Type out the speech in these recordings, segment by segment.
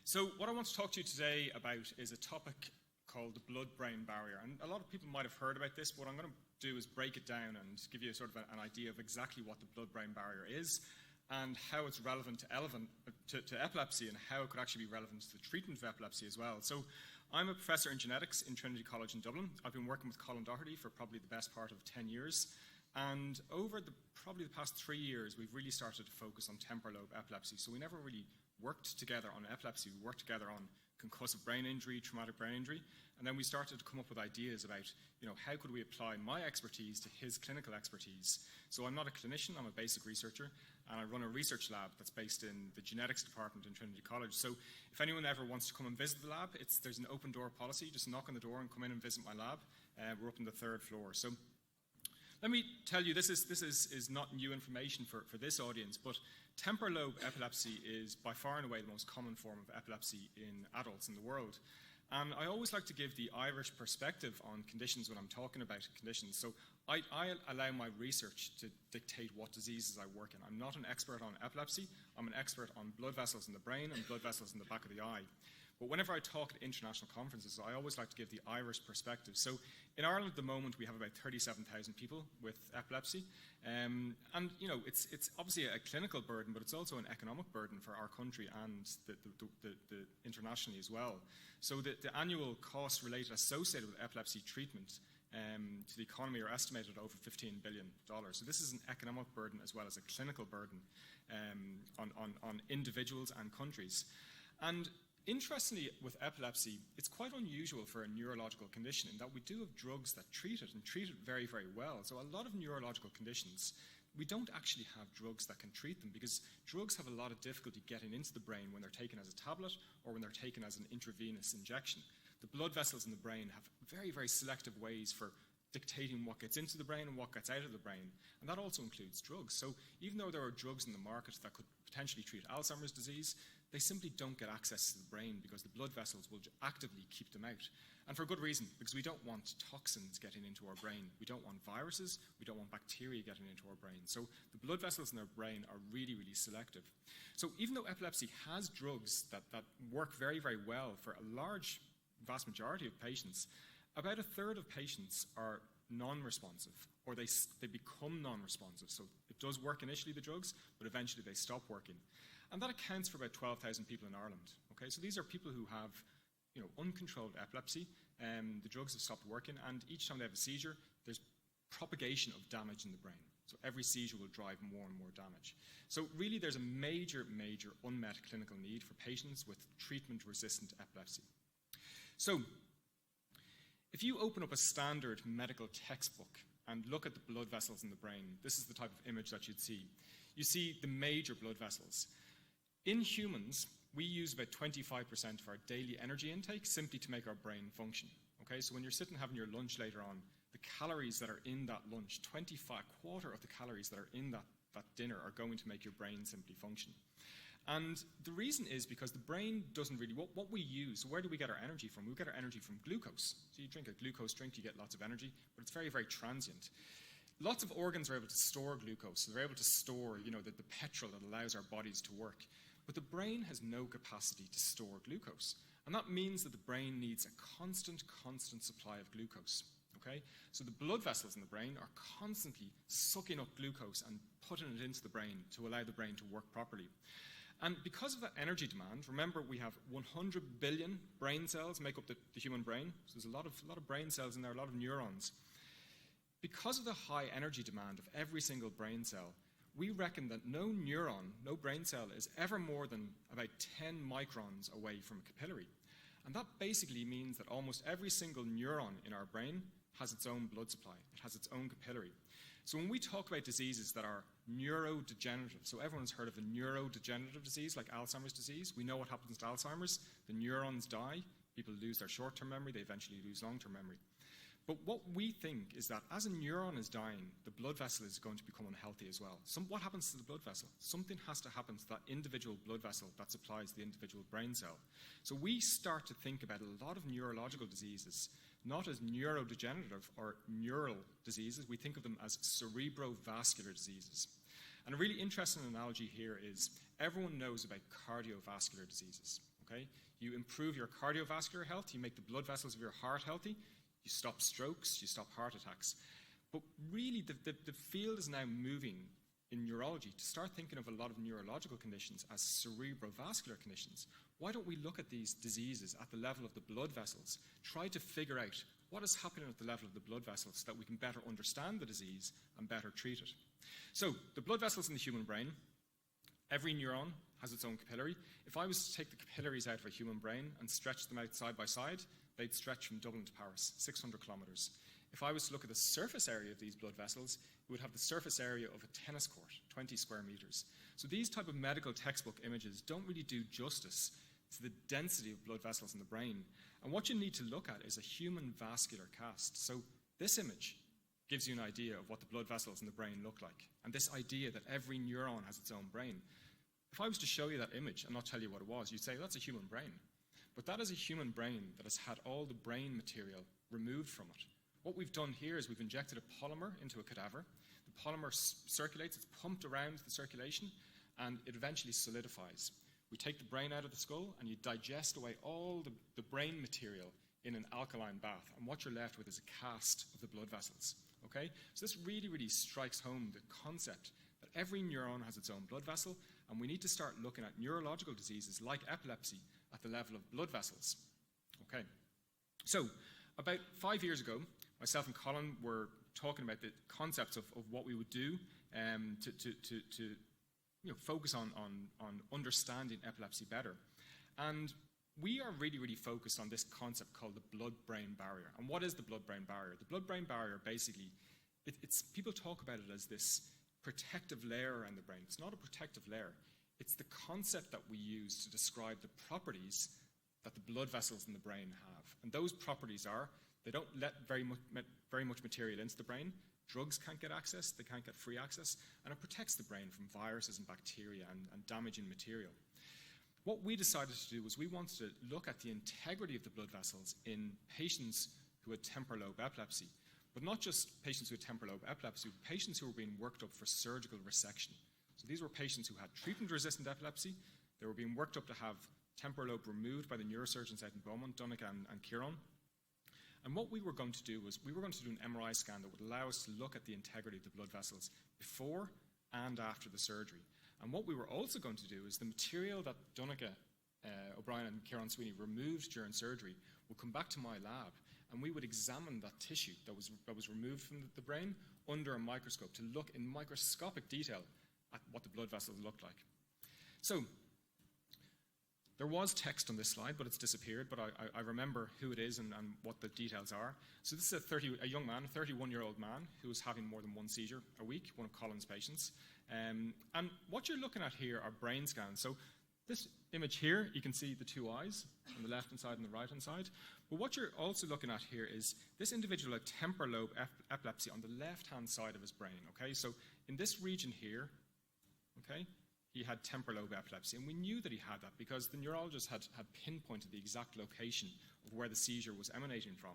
So what I want to talk to you today about is a topic called the blood-brain barrier. And a lot of people might have heard about this, but what I'm going to do is break it down and give you sort of an idea of exactly what the blood-brain barrier is and how it's relevant to epilepsy and how it could actually be relevant to the treatment of epilepsy as well. So I'm a professor in genetics in Trinity College in Dublin. I've been working with Colin Doherty for probably the best part of 10 years. And over probably the past 3 years, we've really started to focus on temporal lobe epilepsy. So we never really worked together on epilepsy. We worked together on concussive brain injury, traumatic brain injury, and then we started to come up with ideas about, how could we apply my expertise to his clinical expertise. So I'm not a clinician, I'm a basic researcher, and I run a research lab that's based in the genetics department in Trinity College. So if anyone ever wants to come and visit the lab, there's an open door policy. Just knock on the door and come in and visit my lab. We're up on the 3rd floor. So let me tell you, this is not new information for this audience, but temporal lobe epilepsy is by far and away the most common form of epilepsy in adults in the world. And I always like to give the Irish perspective on conditions when I'm talking about conditions. So I allow my research to dictate what diseases I work in. I'm not an expert on epilepsy. I'm an expert on blood vessels in the brain and blood vessels in the back of the eye. But whenever I talk at international conferences, I always like to give the Irish perspective. So in Ireland at the moment, we have about 37,000 people with epilepsy. And, it's obviously a clinical burden, but it's also an economic burden for our country and the internationally as well. So the annual costs associated with epilepsy treatment to the economy are estimated at over $15 billion. So this is an economic burden as well as a clinical burden on individuals and countries. And interestingly, with epilepsy, it's quite unusual for a neurological condition in that we do have drugs that treat it and treat it very, very well. So a lot of neurological conditions, we don't actually have drugs that can treat them because drugs have a lot of difficulty getting into the brain when they're taken as a tablet or when they're taken as an intravenous injection. The blood vessels in the brain have very, very selective ways for dictating what gets into the brain and what gets out of the brain. And that also includes drugs. So even though there are drugs in the market that could potentially treat Alzheimer's disease, they simply don't get access to the brain because the blood vessels will actively keep them out. And for good reason, because we don't want toxins getting into our brain. We don't want viruses. We don't want bacteria getting into our brain. So the blood vessels in our brain are really, really selective. So even though epilepsy has drugs that work very, very well for a vast majority of patients, about a third of patients are non-responsive, or they become non-responsive. So it does work initially, the drugs, but eventually they stop working. And that accounts for about 12,000 people in Ireland. Okay, so these are people who have, uncontrolled epilepsy. The drugs have stopped working, and each time they have a seizure, there's propagation of damage in the brain. So every seizure will drive more and more damage. So really, there's a major, major unmet clinical need for patients with treatment-resistant epilepsy. So if you open up a standard medical textbook and look at the blood vessels in the brain, this is the type of image that you'd see. You see the major blood vessels. In humans, we use about 25% of our daily energy intake simply to make our brain function. Okay, so when you're sitting having your lunch later on, the calories that are in that lunch, quarter of the calories that are in that dinner are going to make your brain simply function. And the reason is because the brain doesn't really, what we use, where do we get our energy from? We get our energy from glucose. So you drink a glucose drink, you get lots of energy, but it's very, very transient. Lots of organs are able to store glucose. So they're able to store, the petrol that allows our bodies to work. But the brain has no capacity to store glucose. And that means that the brain needs a constant supply of glucose. Okay? So the blood vessels in the brain are constantly sucking up glucose and putting it into the brain to allow the brain to work properly. And because of that energy demand, remember we have 100 billion brain cells make up the human brain. So there's a lot of brain cells in there, a lot of neurons. Because of the high energy demand of every single brain cell, we reckon that no neuron, no brain cell is ever more than about 10 microns away from a capillary. And that basically means that almost every single neuron in our brain has its own blood supply. It has its own capillary. So when we talk about diseases that are neurodegenerative, so everyone's heard of a neurodegenerative disease like Alzheimer's disease. We know what happens to Alzheimer's. The neurons die. People lose their short-term memory. They eventually lose long-term memory. But what we think is that as a neuron is dying, the blood vessel is going to become unhealthy as well. What happens to the blood vessel? Something has to happen to that individual blood vessel that supplies the individual brain cell. So we start to think about a lot of neurological diseases, not as neurodegenerative or neural diseases. We think of them as cerebrovascular diseases. And a really interesting analogy here is everyone knows about cardiovascular diseases. okay? You improve your cardiovascular health, you make the blood vessels of your heart healthy, you stop strokes, you stop heart attacks. But really, the field is now moving in neurology to start thinking of a lot of neurological conditions as cerebrovascular conditions. Why don't we look at these diseases at the level of the blood vessels, try to figure out what is happening at the level of the blood vessels so that we can better understand the disease and better treat it. So, the blood vessels in the human brain, every neuron has its own capillary. If I was to take the capillaries out of a human brain and stretch them out side by side, they'd stretch from Dublin to Paris, 600 kilometres. If I was to look at the surface area of these blood vessels, it would have the surface area of a tennis court, 20 square metres. So these type of medical textbook images don't really do justice to the density of blood vessels in the brain. And what you need to look at is a human vascular cast. So this image gives you an idea of what the blood vessels in the brain look like, and this idea that every neuron has its own brain. If I was to show you that image and not tell you what it was, you'd say, that's a human brain. But that is a human brain that has had all the brain material removed from it. What we've done here is we've injected a polymer into a cadaver. The polymer circulates, it's pumped around the circulation, and it eventually solidifies. We take the brain out of the skull, and you digest away all the brain material in an alkaline bath, and what you're left with is a cast of the blood vessels. Okay? So this really, really strikes home the concept that every neuron has its own blood vessel, and we need to start looking at neurological diseases like epilepsy at the level of blood vessels. Okay. So, about 5 years ago, myself and Colin were talking about the concepts of what we would do to focus on understanding epilepsy better. And we are really, really focused on this concept called the blood-brain barrier. And what is the blood-brain barrier? The blood-brain barrier, basically, people talk about it as this protective layer around the brain. It's not a protective layer. It's the concept that we use to describe the properties that the blood vessels in the brain have. And those properties are, they don't let very much material into the brain. Drugs can't get access, they can't get free access, and it protects the brain from viruses and bacteria and damaging material. What we decided to do was we wanted to look at the integrity of the blood vessels in patients who had temporal lobe epilepsy, but not just patients who had temporal lobe epilepsy, but patients who were being worked up for surgical resection. So these were patients who had treatment-resistant epilepsy. They were being worked up to have temporal lobe removed by the neurosurgeons out in Beaumont, Donegal and Kieran. And what we were going to do was we were going to do an MRI scan that would allow us to look at the integrity of the blood vessels before and after the surgery. And what we were also going to do is the material that Donegal, O'Brien and Kieran Sweeney removed during surgery would come back to my lab, and we would examine that tissue that was removed from the brain under a microscope to look in microscopic detail at what the blood vessels looked like. So there was text on this slide, but it's disappeared, but I remember who it is and what the details are. So this is a young man, a 31-year-old man, who was having more than one seizure a week, one of Colin's patients. And what you're looking at here are brain scans. So this image here, you can see the two eyes on the left-hand side and the right-hand side. But what you're also looking at here is this individual had temporal lobe epilepsy on the left-hand side of his brain. Okay, so in this region here, okay, he had temporal lobe epilepsy, and we knew that he had that because the neurologist had pinpointed the exact location of where the seizure was emanating from.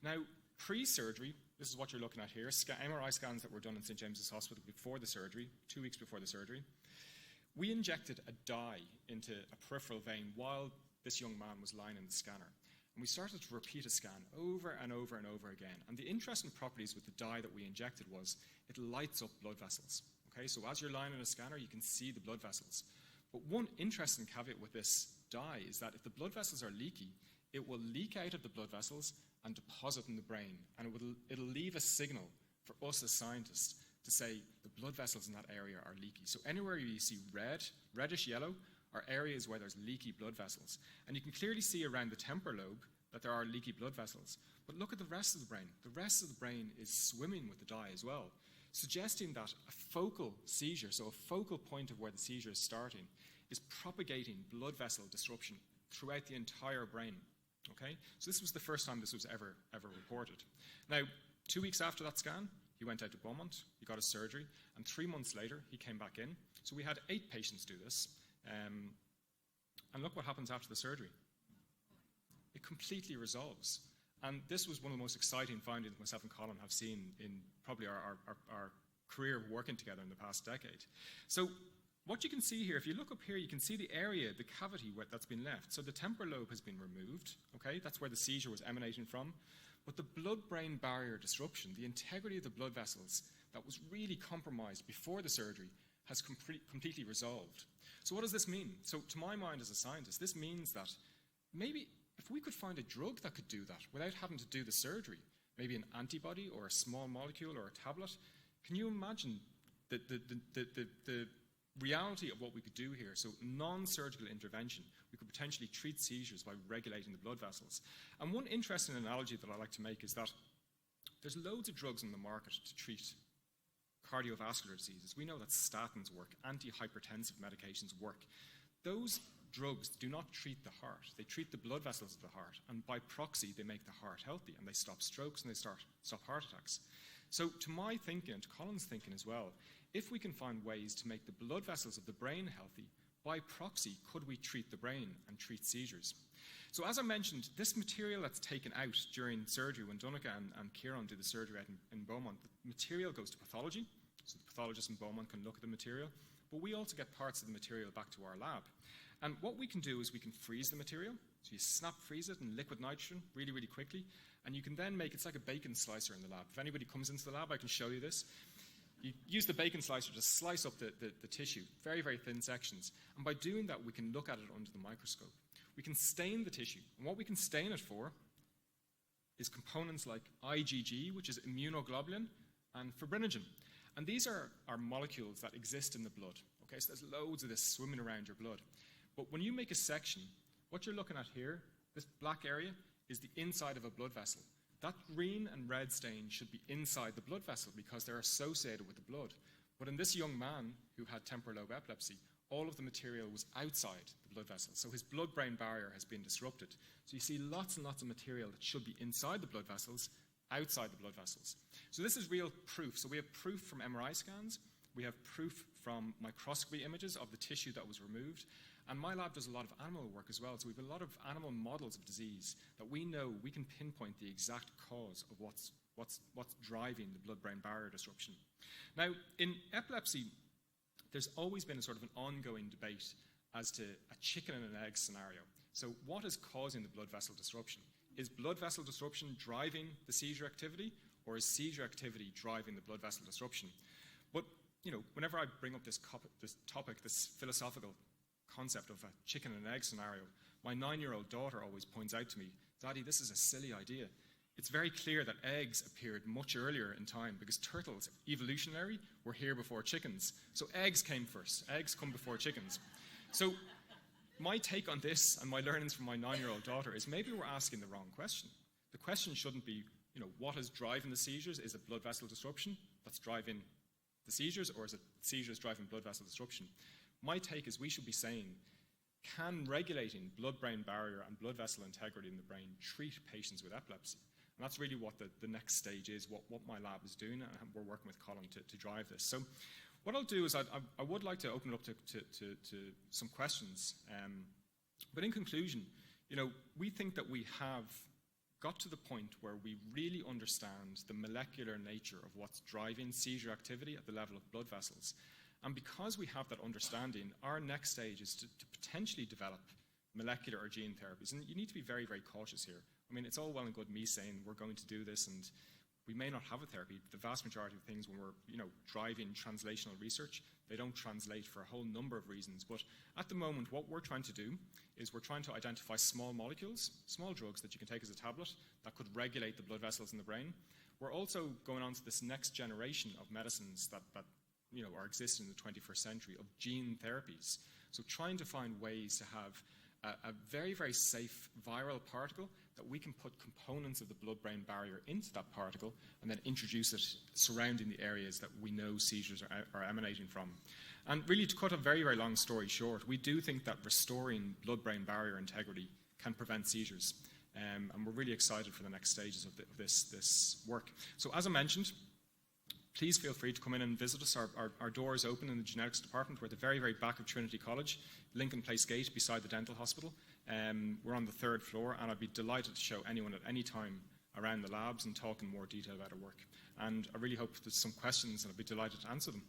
Now, pre-surgery, this is what you're looking at here, MRI scans that were done in St. James's Hospital before the surgery, 2 weeks before the surgery. We injected a dye into a peripheral vein while this young man was lying in the scanner. And we started to repeat a scan over and over and over again. And the interesting properties with the dye that we injected was it lights up blood vessels. Okay, so as you're lying in a scanner, you can see the blood vessels. But one interesting caveat with this dye is that if the blood vessels are leaky, it will leak out of the blood vessels and deposit in the brain. And it'll leave a signal for us as scientists to say the blood vessels in that area are leaky. So anywhere you see reddish yellow, are areas where there's leaky blood vessels. And you can clearly see around the temporal lobe that there are leaky blood vessels. But look at the rest of the brain. The rest of the brain is swimming with the dye as well, suggesting that a focal seizure, so a focal point of where the seizure is starting, is propagating blood vessel disruption throughout the entire brain. Okay? So this was the first time this was ever reported. Now, 2 weeks after that scan, he went out to Beaumont, he got his surgery, and 3 months later, he came back in. So we had 8 patients do this. And look what happens after the surgery. It completely resolves. And this was one of the most exciting findings myself and Colin have seen in probably our career of working together in the past decade. So what you can see here, if you look up here, you can see the area, the cavity that's been left. So the temporal lobe has been removed, okay? That's where the seizure was emanating from. But the blood-brain barrier disruption, the integrity of the blood vessels that was really compromised before the surgery, has completely resolved. So what does this mean? So to my mind as a scientist, this means that maybe if we could find a drug that could do that without having to do the surgery, maybe an antibody or a small molecule or a tablet, can you imagine the reality of what we could do here? So non-surgical intervention, we could potentially treat seizures by regulating the blood vessels. And one interesting analogy that I like to make is that there's loads of drugs on the market to treat cardiovascular diseases. We know that statins work, antihypertensive medications work. Those drugs do not treat the heart. They treat the blood vessels of the heart, and by proxy, they make the heart healthy, and they stop strokes, and they stop heart attacks. So to my thinking, and to Colin's thinking as well, if we can find ways to make the blood vessels of the brain healthy, by proxy, could we treat the brain and treat seizures? So as I mentioned, this material that's taken out during surgery, when Donica and Kieran do the surgery out in Beaumont, the material goes to pathology, so the pathologist in Beaumont can look at the material, but we also get parts of the material back to our lab. And what we can do is we can freeze the material, so you snap freeze it in liquid nitrogen really, really quickly, and you can then make, it's like a bacon slicer in the lab. If anybody comes into the lab, I can show you this. You use the bacon slicer to slice up the tissue, very, very thin sections. And by doing that, we can look at it under the microscope. We can stain the tissue. And what we can stain it for is components like IgG, which is immunoglobulin, and fibrinogen. And these are molecules that exist in the blood. Okay, so there's loads of this swimming around your blood. But when you make a section, what you're looking at here, this black area, is the inside of a blood vessel. That green and red stain should be inside the blood vessel because they're associated with the blood. But in this young man who had temporal lobe epilepsy, all of the material was outside the blood vessel. So his blood-brain barrier has been disrupted. So you see lots and lots of material that should be inside the blood vessels, outside the blood vessels. So this is real proof. So we have proof from MRI scans. We have proof from microscopy images of the tissue that was removed. And my lab does a lot of animal work as well. So we have a lot of animal models of disease that we know we can pinpoint the exact cause of what's driving the blood-brain barrier disruption. Now, in epilepsy, there's always been a sort of an ongoing debate as to a chicken and an egg scenario. So what is causing the blood vessel disruption? Is blood vessel disruption driving the seizure activity, or is seizure activity driving the blood vessel disruption? But, you know, whenever I bring up this topic, this philosophical concept of a chicken and egg scenario, my 9-year-old daughter always points out to me, "Daddy, this is a silly idea. It's very clear that eggs appeared much earlier in time because turtles, evolutionary, were here before chickens. So eggs came first. Eggs come before chickens." So my take on this and my learnings from my 9-year-old daughter is maybe we're asking the wrong question. The question shouldn't be, you know, what is driving the seizures? Is it blood vessel disruption that's driving the seizures, or is it seizures driving blood vessel disruption? My take is we should be saying, can regulating blood-brain barrier and blood vessel integrity in the brain treat patients with epilepsy? And that's really what the next stage is, what my lab is doing, and we're working with Colin to drive this. So what I'll do is I would like to open it up to some questions. But in conclusion, you know, we think that we have got to the point where we really understand the molecular nature of what's driving seizure activity at the level of blood vessels. And because we have that understanding, our next stage is to potentially develop molecular or gene therapies. And you need to be very, very cautious here. I mean, it's all well and good me saying we're going to do this and we may not have a therapy. The vast majority of things when we're, you know, driving translational research, they don't translate for a whole number of reasons. But at the moment, what we're trying to do is we're trying to identify small molecules, small drugs that you can take as a tablet that could regulate the blood vessels in the brain. We're also going on to this next generation of medicines that you know, are existing in the 21st century, of gene therapies. So trying to find ways to have a very, very safe viral particle that we can put components of the blood-brain barrier into that particle and then introduce it surrounding the areas that we know seizures are emanating from. And really, to cut a very, very long story short, we do think that restoring blood-brain barrier integrity can prevent seizures. And we're really excited for the next stages of this work. So as I mentioned, please feel free to come in and visit us. Our door is open in the genetics department. We're at the very, very back of Trinity College, Lincoln Place Gate, beside the dental hospital. We're on the 3rd floor, and I'd be delighted to show anyone at any time around the labs and talk in more detail about our work. And I really hope there's some questions, and I'd be delighted to answer them.